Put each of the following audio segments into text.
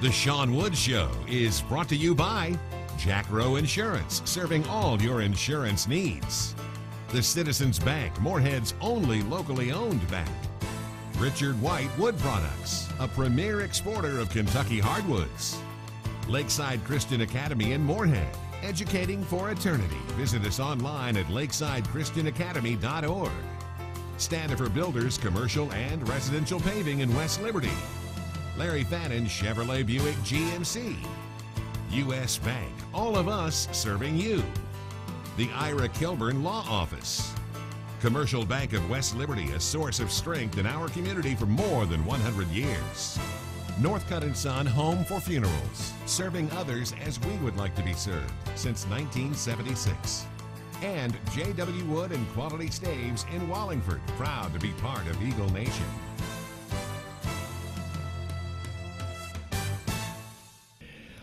The Sean Wood Show is brought to you by Jack Rowe Insurance, serving all your insurance needs. The Citizens Bank, Moorhead's only locally owned bank. Richard White Wood Products, a premier exporter of Kentucky hardwoods. Lakeside Christian Academy in Moorhead, educating for eternity. Visit us online at lakesidechristianacademy.org. Standifer Builders, commercial and residential paving in West Liberty. Larry Fannin Chevrolet Buick GMC. U.S. Bank, all of us serving you. The Ira Kilburn Law Office. Commercial Bank of West Liberty, a source of strength in our community for more than 100 years. Northcutt & Son Home for Funerals, serving others as we would like to be served since 1976. And J.W. Wood and Quality Staves in Wallingford, proud to be part of Eagle Nation.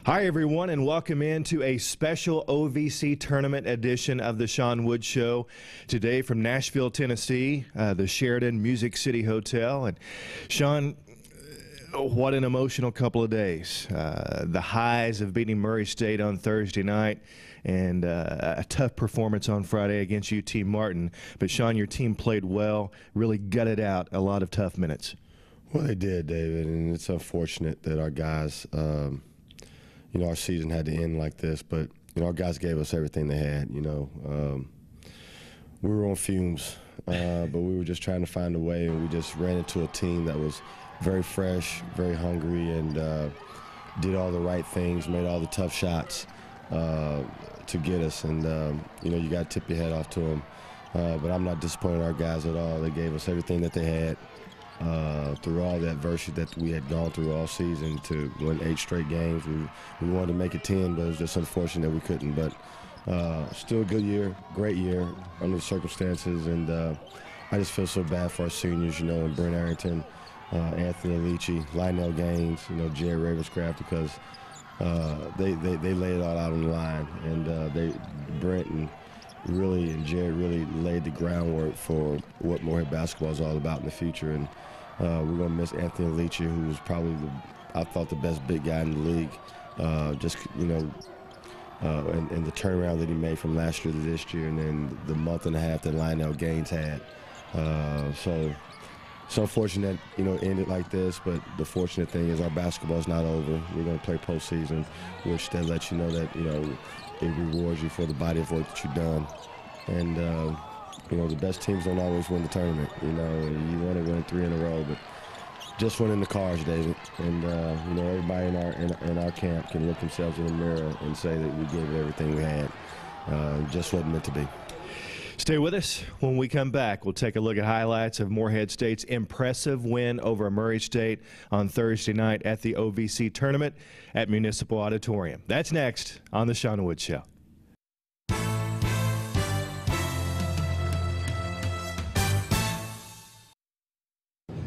Hi, everyone, and welcome into a special OVC tournament edition of the Sean Wood Show. Today from Nashville, Tennessee, the Sheridan Music City Hotel. And Sean, what an emotional couple of days. The highs of beating Murray State on Thursday night and a tough performance on Friday against UT Martin. But, Sean, your team played well, really gutted out a lot of tough minutes. Well, they did, David, and it's unfortunate that our guys you know, our season had to end like this, but, you know, our guys gave us everything they had, you know. We were on fumes, but we were just trying to find a way, and we just ran into a team that was very fresh, very hungry, and did all the right things, made all the tough shots to get us. And, you know, you got to tip your head off to them. But I'm not disappointed in our guys at all. They gave us everything that they had. Through all the adversity that we had gone through all season to win 8 straight games. We wanted to make it 10, but it was just unfortunate that we couldn't. But still a good year, great year under the circumstances, and I just feel so bad for our seniors, you know, and Brent Arrington, Anthony Alici, Lionel Gaines, you know, Jerry Ravenscraft, because they laid it all out on the line, and Brent and Jared really laid the groundwork for what Moorhead basketball is all about in the future. And we're going to miss Anthony Alici, who was probably, I thought, the best big guy in the league. Just, you know, and the turnaround that he made from last year to this year, and then the month and a half that Lionel Gaines had. So it's unfortunate, you know, it ended like this, but the fortunate thing is our basketball is not over. We're going to play postseason, which that lets you know that, you know, it rewards you for the body of work that you've done. And, you know, the best teams don't always win the tournament. You know, you want to win 3 in a row, but just win in the cards, David. And, you know, everybody in our camp can look themselves in the mirror and say that we gave it everything we had. Just wasn't meant to be. Stay with us. When we come back, we'll take a look at highlights of Moorhead State's impressive win over Murray State on Thursday night at the OVC tournament at Municipal Auditorium. That's next on The Sean Wood Show.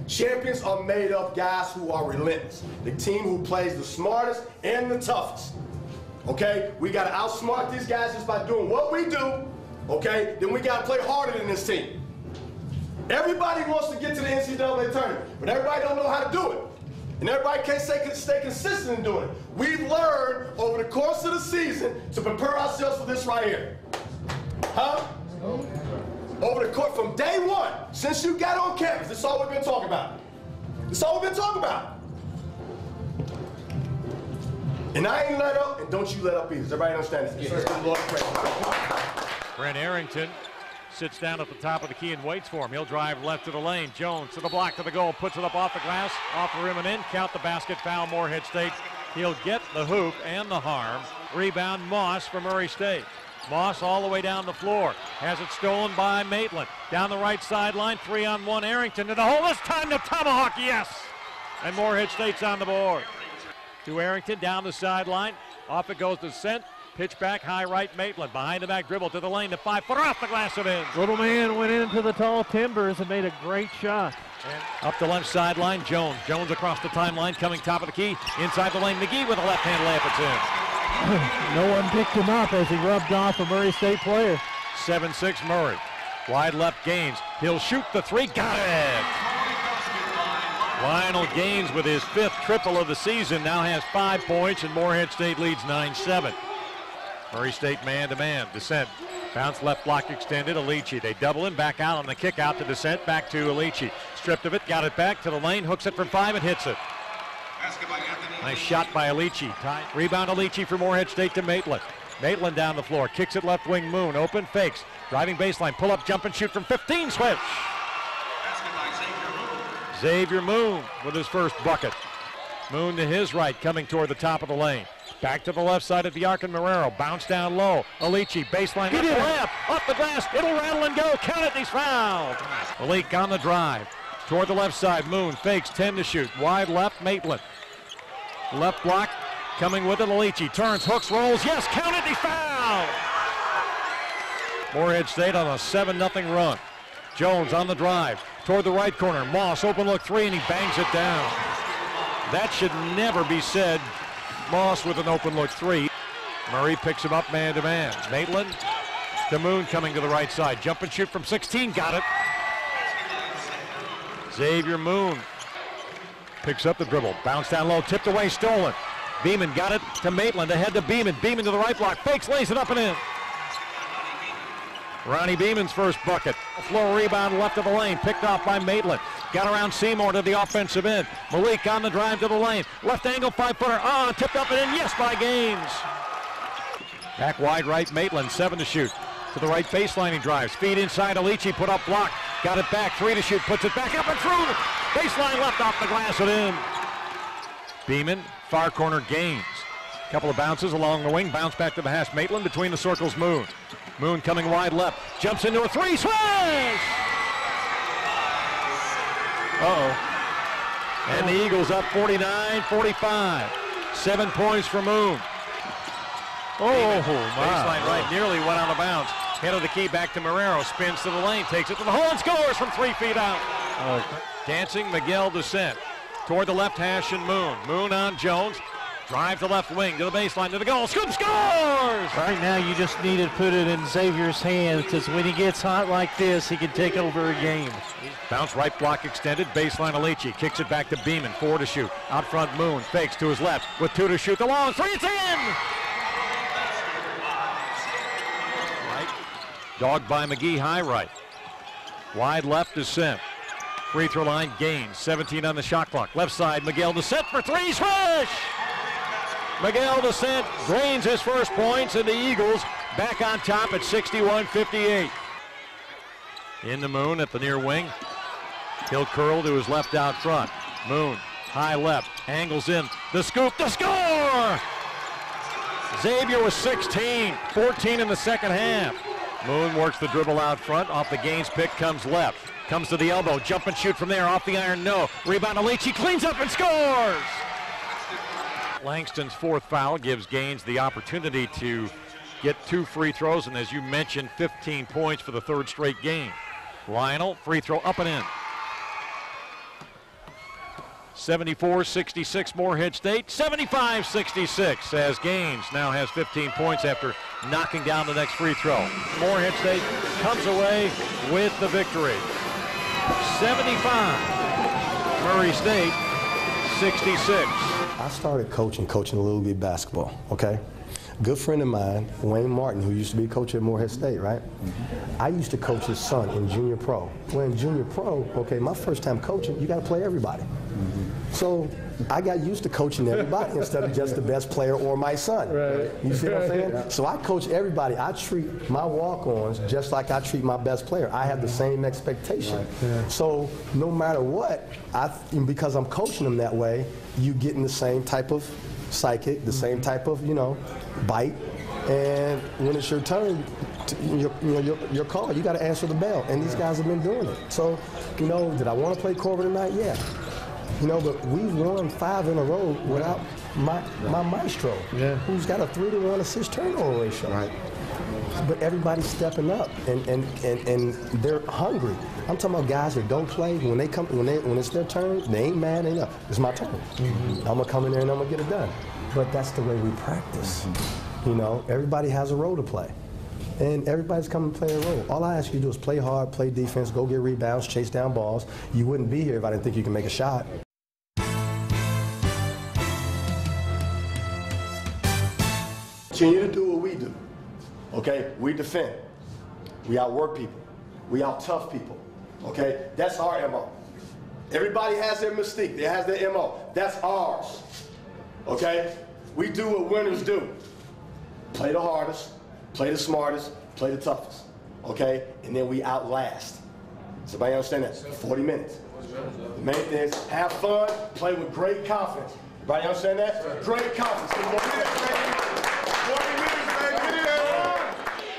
Champions are made of guys who are relentless. The team who plays the smartest and the toughest. Okay? We got to outsmart these guys just by doing what we do. Okay, then we got to play harder than this team. Everybody wants to get to the NCAA tournament, but everybody don't know how to do it. And everybody can't stay consistent in doing it. We've learned over the course of the season to prepare ourselves for this right here. Huh? Over the course, from day one, since you got on campus, this is all we've been talking about. This is all we've been talking about. And I ain't let up, and don't you let up either. Does everybody understand this? Let's give the Lord praise. Brent Arrington sits down at the top of the key and waits for him. He'll drive left to the lane. Jones to the block to the goal, puts it up off the glass, off the rim and in. Count the basket, foul Moorhead State. He'll get the hoop and the harm. Rebound Moss for Murray State. Moss all the way down the floor. Has it stolen by Maitland. Down the right sideline, 3-on-1 Arrington to the hole. This time the tomahawk, yes! And Moorhead State's on the board. To Arrington, down the sideline. Off it goes to Sent. Pitch back, high right, Maitland. Behind the back dribble to the lane, the 5-footer off the glass and in. Little man went into the tall timbers and made a great shot. And up the left sideline, Jones. Jones across the timeline, coming top of the key. Inside the lane, McGee with a left-hand layup. It's in. No one picked him up as he rubbed off a Murray State player. 7-6 Murray. Wide left Gaines. He'll shoot the 3. Got it. Lionel Gaines, with his 5th triple of the season, now has 5 points, and Morehead State leads 9-7. Murray State man-to-man. Descent. Bounce left block extended. Alici. They double him. Back out on the kick out to Descent. Back to Alici. Stripped of it. Got it back to the lane. Hooks it from 5 and hits it. Nice shot by Alici. Rebound Alici for Morehead State to Maitland. Maitland down the floor. Kicks it left wing. Moon. Open. Fakes. Driving baseline. Pull up. Jump and shoot from 15. Switch. Xavier Moon with his first bucket. Moon to his right, coming toward the top of the lane. Back to the left side of Diarcan Marrero. Bounce down low. Alici, baseline left. Off the glass. It'll rattle and go. Count it. He's fouled. Malik on the drive. Toward the left side. Moon fakes. 10 to shoot. Wide left. Maitland. Left block. Coming with it. Alici. Turns. Hooks. Rolls. Yes. Count it. He's fouled. Morehead State on a 7-0 run. Jones on the drive. Toward the right corner. Moss. Open look 3, and he bangs it down. That should never be said. Moss with an open look 3. Murray picks him up man-to-man. Maitland to Moon coming to the right side. Jump and shoot from 16. Got it. Xavier Moon picks up the dribble. Bounce down low. Tipped away. Stolen. Beeman got it to Maitland. Ahead to Beeman. Beeman to the right block. Fakes. Lays it up and in. Ronnie Beeman's first bucket. Floor rebound left of the lane. Picked off by Maitland. Got around Seymour to the offensive end. Malik on the drive to the lane. Left angle 5-footer. Tipped up and in. Yes, by Gaines. Back wide right. Maitland 7 to shoot. To the right baseline he drives. Feed inside. Alici put up block. Got it back. 3 to shoot. Puts it back up and through. Baseline left off the glass and in. Beeman. Far corner Gaines. Couple of bounces along the wing. Bounce back to the hash. Maitland between the circles. Moon. Moon coming wide left. Jumps into a 3. Swish! And the Eagles up 49-45. 7 points for Moon. Baseline right, nearly went out of bounds. Head of the key back to Marrero. Spins to the lane, takes it to the hole and scores from 3 feet out. Dancing Miguel Descent. Toward the left hash and Moon. Moon on Jones. Drive to left wing, to the baseline, to the goal. Scoop scores! Right now you just need to put it in Xavier's hands, because when he gets hot like this, he can take over a game. Bounce right block extended, baseline Alici. Kicks it back to Beeman, 4 to shoot. Out front Moon, fakes to his left with 2 to shoot. The long 3, it's in! Right. Dogged by McGee, high right. Wide left Descent. Free throw line, Gaines. 17 on the shot clock. Left side, Miguel Descent for 3, swish! Miguel Descent drains his first points, and the Eagles back on top at 61-58. In the Moon at the near wing. He'll curl to his left out front. Moon, high left, angles in. The scoop, the score! Xavier was 16, 14 in the second half. Moon works the dribble out front. Off the Gaines pick, comes left. Comes to the elbow, jump and shoot from there. Off the iron, no. Rebound, Alici cleans up and scores! Langston's 4th foul gives Gaines the opportunity to get 2 free throws, and as you mentioned, 15 points for the 3rd straight game. Lionel, free throw up and in. 74-66 Morehead State, 75-66 as Gaines now has 15 points after knocking down the next free throw. Morehead State comes away with the victory. 75, Murray State 66. I started coaching Little League basketball, okay? Good friend of mine, Wayne Martin, who used to be coach at Morehead State, right? I used to coach his son in junior pro. Well, in junior pro, okay, my first time coaching, you got to play everybody. So I got used to coaching everybody instead of just the best player or my son. Right. You see what I'm saying? So I coach everybody. I treat my walk-ons just like I treat my best player. I have the same expectation. Right. Yeah. So no matter what, because I'm coaching them that way, you get in the same type of psychic, the same type of, bite. And when it's your turn, your call, you got to answer the bell. And these guys have been doing it. So, did I want to play Corver tonight? Yeah. But we've won 5 in a row without my maestro, who's got a 3-to-1 assist turnover ratio. Right. But everybody's stepping up and they're hungry. I'm talking about guys that don't play. When it's their turn, they ain't mad enough. It's my turn. I'm gonna come in there and I'm gonna get it done. But that's the way we practice. Everybody has a role to play. And everybody's coming to play a role. All I ask you to do is play hard, play defense, go get rebounds, chase down balls. You wouldn't be here if I didn't think you can make a shot. Continue to do what we do. Okay? We defend. We outwork people. We out-tough people. Okay? That's our MO. Everybody has their mystique. They has their MO. That's ours. Okay? We do what winners do. Play the hardest, play the smartest, play the toughest. Okay? And then we outlast. Somebody understand that? 40 minutes. The main thing is have fun, play with great confidence. Everybody understand that? Great confidence. 40 minutes, baby.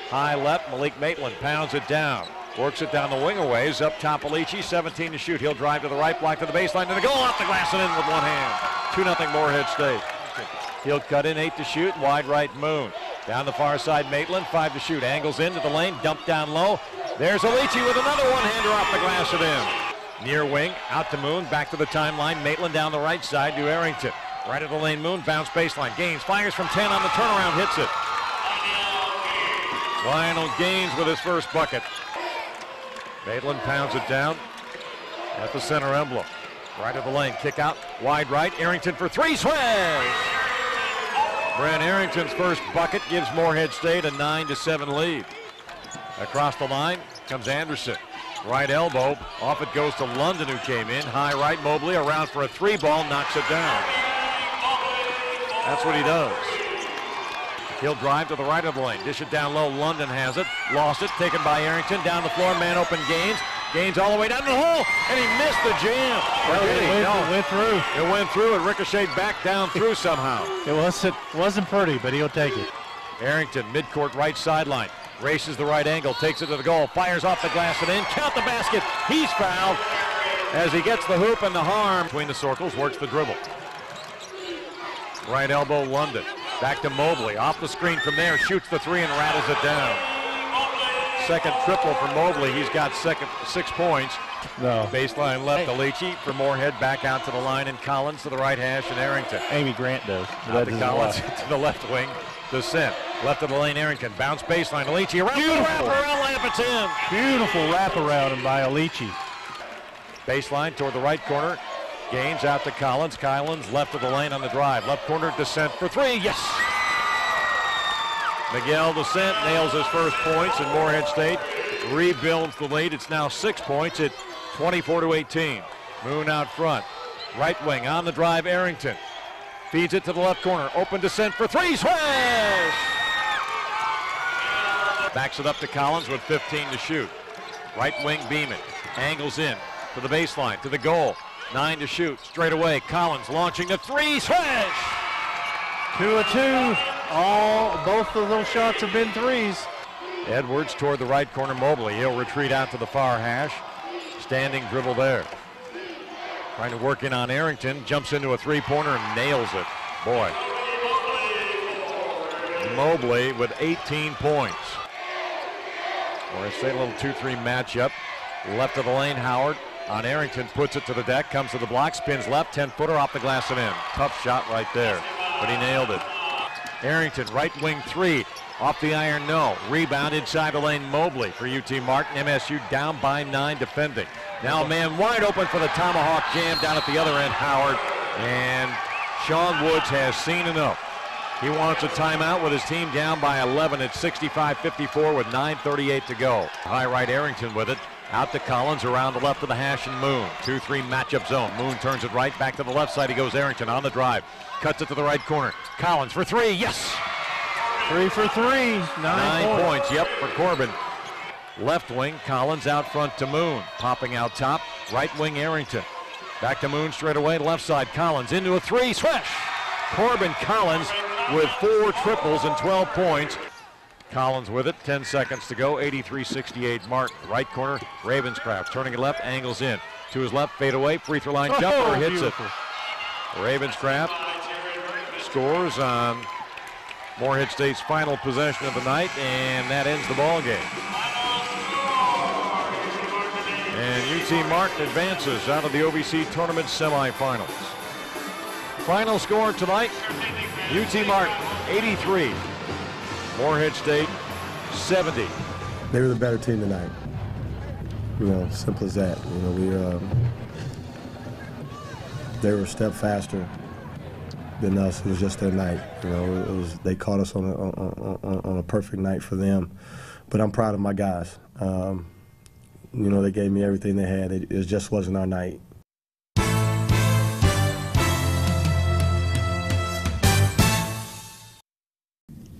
High left, Malik Maitland pounds it down. Works it down the wing a ways, up top Alici, 17 to shoot. He'll drive to the right, block to the baseline, to the goal, off the glass and in with one hand. 2-0 Morehead State. He'll cut in, 8 to shoot, wide right Moon. Down the far side, Maitland, 5 to shoot. Angles into the lane, dumped down low. There's Alici with another one-hander off the glass and in. Near wing, out to Moon, back to the timeline. Maitland down the right side to Arrington. Right of the lane, Moon, bounce baseline. Gaines fires from 10 on the turnaround, hits it. Lionel Gaines with his first bucket. Maitland pounds it down at the center emblem. Right of the lane, kick out, wide right. Arrington for 3, swish! Brent Arrington's first bucket gives Morehead State a 9-7 lead. Across the line comes Anderson. Right elbow, off it goes to London, who came in. High right, Mobley around for a 3-ball, knocks it down. That's what he does. He'll drive to the right of the lane, dish it down low. London has it, lost it, taken by Arrington. Down the floor, man open Gaines. Gaines all the way down the hole, and he missed the jam. It went through. It went through. It ricocheted back down through somehow. It wasn't pretty, but he'll take it. Arrington, midcourt right sideline. Races the right angle, takes it to the goal, fires off the glass and in. Count the basket. He's fouled as he gets the hoop and the harm. Between the circles, works the dribble. Right elbow, London. Back to Mobley. Off the screen from there, shoots the 3 and rattles it down. Second triple for Mobley. He's got 6 points. No. Baseline left, Alici for Morehead, back out to the line, and Collins to the right hash, and Arrington. Amy Grant does. Out to Collins to the left wing. Descent. Left of the lane, Arrington. Bounce baseline. Alici around the wraparound lamp. It's in. Beautiful wraparound by Alici. Baseline toward the right corner. Gaines out to Collins. Collins left of the lane on the drive. Left corner, Descent for 3. Yes! Miguel Descent nails his first points, and Morehead State rebuilds the lead. It's now 6 points at 24-18. Moon out front. Right wing on the drive, Arrington. Feeds it to the left corner. Open Descent for 3. Swish! Backs it up to Collins with 15 to shoot. Right wing Beeman. Angles in to the baseline, to the goal. 9 to shoot. Straight away. Collins launching the 3. Swish! 2 of 2. Both of those shots have been 3s. Edwards toward the right corner. Mobley. He'll retreat out to the far hash. Standing dribble there. Trying to work in on Arrington. Jumps into a 3-pointer and nails it. Boy. Mobley with 18 points. Morehead State, a little 2-3 matchup. Left of the lane, Howard on Arrington. Puts it to the deck. Comes to the block. Spins left. 10-footer off the glass and in. Tough shot right there. But he nailed it. Arrington, right wing 3. Off the iron, no. Rebound inside the lane, Mobley for UT Martin. MSU down by 9 defending. Now a man wide open for the tomahawk jam down at the other end, Howard. And Sean Woods has seen enough. He wants a timeout with his team down by 11 at 65-54 with 9:38 to go. High right, Arrington with it. Out to Collins, around the left of the hash and Moon. 2-3 matchup zone. Moon turns it right, back to the left side. He goes Arrington on the drive. Cuts it to the right corner. Collins for 3, yes! 3 for 3. 9 points, yep, for Corbin. Left wing, Collins out front to Moon. Popping out top, right wing Arrington. Back to Moon straight away, left side, Collins into a 3, swish! Corbin Collins with 4 triples and 12 points. Collins with it, 10 seconds to go, 83-68 Martin. Right corner, Ravenscraft turning it left, angles in. To his left, fade away, free throw line jumper, hits beautiful. It. Ravenscraft scores on Morehead State's final possession of the night, and that ends the ball game. And UT Martin advances out of the OVC tournament semifinals. Final score tonight, UT Martin 83, Morehead State 70. They were the better team tonight. You know, simple as that. You know, they were a step faster. than us. It was just their night. You know, they caught us on a perfect night for them. But I'm proud of my guys. You know, they gave me everything they had. It just wasn't our night.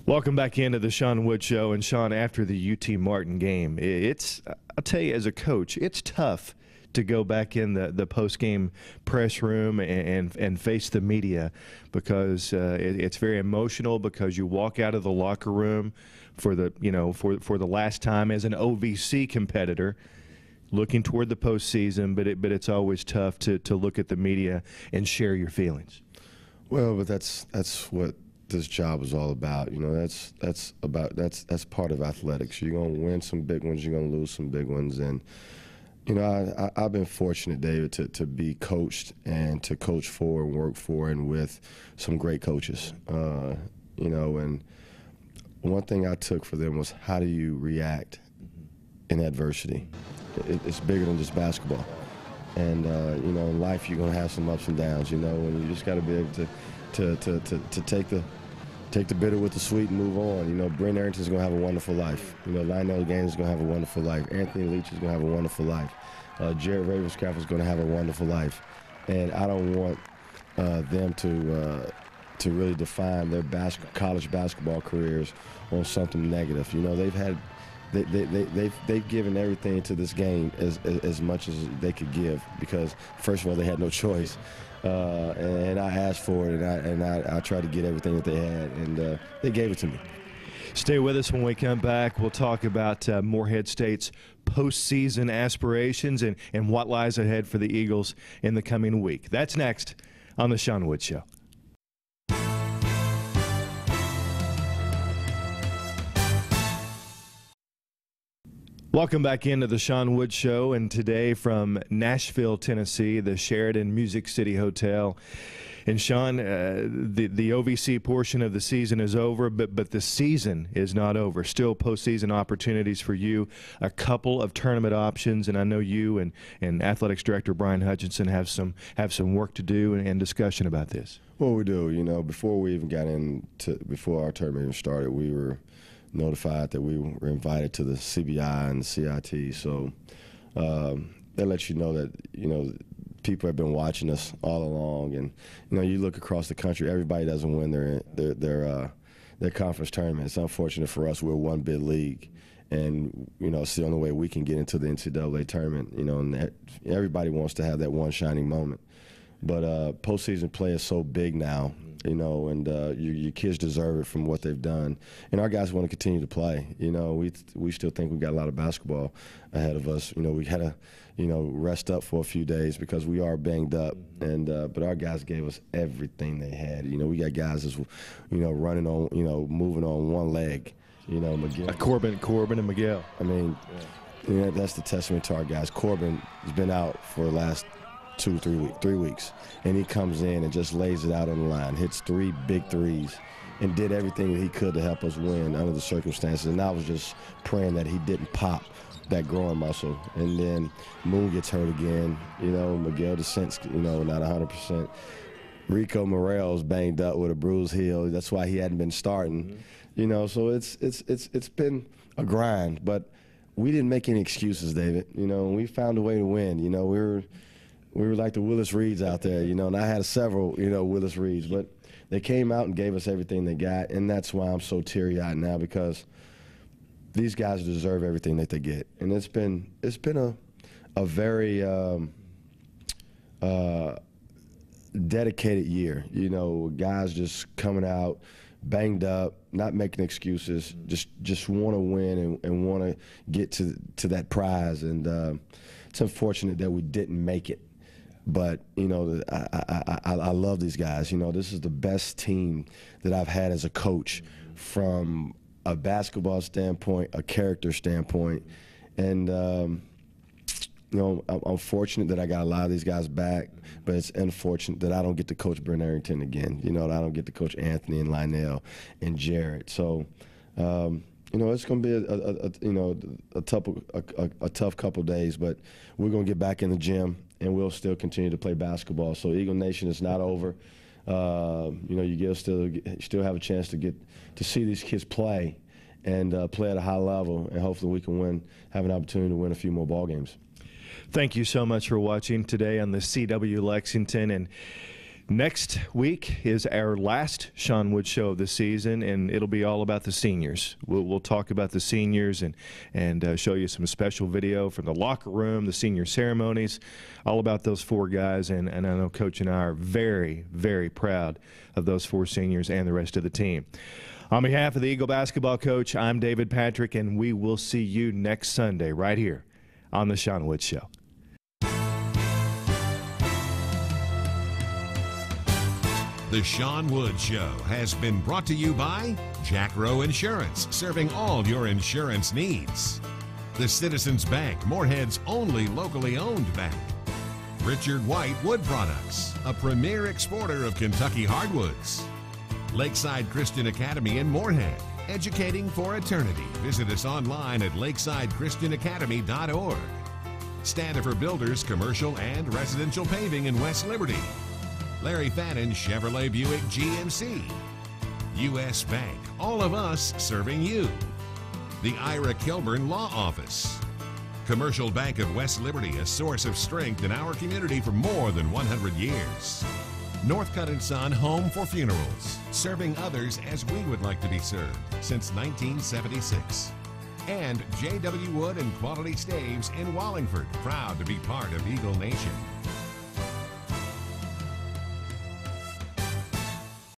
Welcome back into the Sean Wood Show. And Sean, after the UT Martin game, I'll tell you, as a coach, it's tough to go back in the post-game press room and face the media, because it's very emotional, because you walk out of the locker room for the last time as an OVC competitor, looking toward the postseason, but it's always tough to look at the media and share your feelings. Well, but that's what this job is all about. You know, that's part of athletics. You're gonna win some big ones, you're gonna lose some big ones, and you know, I've been fortunate, David, to be coached and to coach for and work for and with some great coaches. You know, and one thing I took for them was, how do you react in adversity? It's bigger than just basketball. And, you know, in life you're going to have some ups and downs, you know, and you just got to be able to take the bitter with the sweet and move on. You know, Brent Arrington's going to have a wonderful life. You know, Lionel Gaines is going to have a wonderful life. Anthony Leach is going to have a wonderful life. Jared Ravenscraft is going to have a wonderful life. And I don't want them to really define their college basketball careers on something negative. You know, they've given everything to this game as much as they could give, because first of all, they had no choice, and I asked for it, and I tried to get everything that they had, and they gave it to me. Stay with us. When we come back, we'll talk about Morehead State's postseason aspirations and what lies ahead for the Eagles in the coming week. That's next on the Sean Wood Show. Welcome back into the Sean Wood Show, and today from Nashville, Tennessee, the Sheraton Music City Hotel. And Sean, the OVC portion of the season is over, but the season is not over. Still postseason opportunities for you, a couple of tournament options, and I know you and Athletics Director Brian Hutchinson have some work to do and discussion about this. Well, we do. You know, before our tournament even started, we were notified that we were invited to the CBI and the CIT. So that lets you know that, you know, people have been watching us all along. And, you know, you look across the country, everybody doesn't win their conference tournament. It's unfortunate for us. We're one bid league. And, you know, it's the only way we can get into the NCAA tournament, you know, and everybody wants to have that one shining moment. But postseason play is so big now, you know, and your kids deserve it from what they've done. And our guys want to continue to play. You know, we still think we've got a lot of basketball ahead of us. You know, we had to, you know, rest up for a few days because we are banged up. And but our guys gave us everything they had. You know, we got guys that's, you know, running on, you know, moving on one leg. You know, Miguel. Corbin and Miguel. I mean, you know, that's the testament to our guys. Corbin has been out for the last 3 weeks, and he comes in and just lays it out on the line, hits 3 big threes, and did everything that he could to help us win under the circumstances. And I was just praying that he didn't pop that groin muscle. And then Moon gets hurt again. You know, Miguel DeSense, you know, not 100%. Rico Morel's banged up with a bruised heel. That's why he hadn't been starting. You know, so it's been a grind, but we didn't make any excuses, David. You know, we found a way to win. You know, we were like the Willis Reeds out there, you know, and I had several, you know, Willis Reeds, but they came out and gave us everything they got, and that's why I'm so teary-eyed now, because these guys deserve everything that they get. And it's been a very dedicated year, you know, guys just coming out banged up, not making excuses, just want to win and want to get to that prize. And it's unfortunate that we didn't make it. But, you know, I love these guys. You know, this is the best team that I've had as a coach from a basketball standpoint, a character standpoint. And, you know, I'm fortunate that I got a lot of these guys back, but it's unfortunate that I don't get to coach Brent Arrington again. You know, I don't get to coach Anthony and Lionel and Jared. So, you know, it's going to be a tough couple days, but we're going to get back in the gym and we'll still continue to play basketball. So Eagle Nation is not over. You know, you still have a chance to see these kids play and play at a high level, and hopefully we can have an opportunity to win a few more ball games. Thank you so much for watching today on the CW Lexington. And next week is our last Sean Wood show of the season, and it'll be all about the seniors. We'll talk about the seniors and show you some special video from the locker room, the senior ceremonies, all about those 4 guys. And I know Coach and I are very, very proud of those 4 seniors and the rest of the team. On behalf of the Eagle basketball coach, I'm David Patrick, and we will see you next Sunday right here on the Sean Wood Show. The Sean Wood Show has been brought to you by Jack Rowe Insurance, serving all your insurance needs. The Citizens Bank, Moorhead's only locally owned bank. Richard White Wood Products, a premier exporter of Kentucky hardwoods. Lakeside Christian Academy in Moorhead, educating for eternity. Visit us online at lakesidechristianacademy.org. Standifer Builders, commercial and residential paving in West Liberty. Larry Fannin Chevrolet Buick GMC. U.S. Bank, all of us serving you. The Ira Kilburn Law Office. Commercial Bank of West Liberty, a source of strength in our community for more than 100 years. Northcutt & Son Home for Funerals, serving others as we would like to be served since 1976. And J.W. Wood and Quality Staves in Wallingford, proud to be part of Eagle Nation.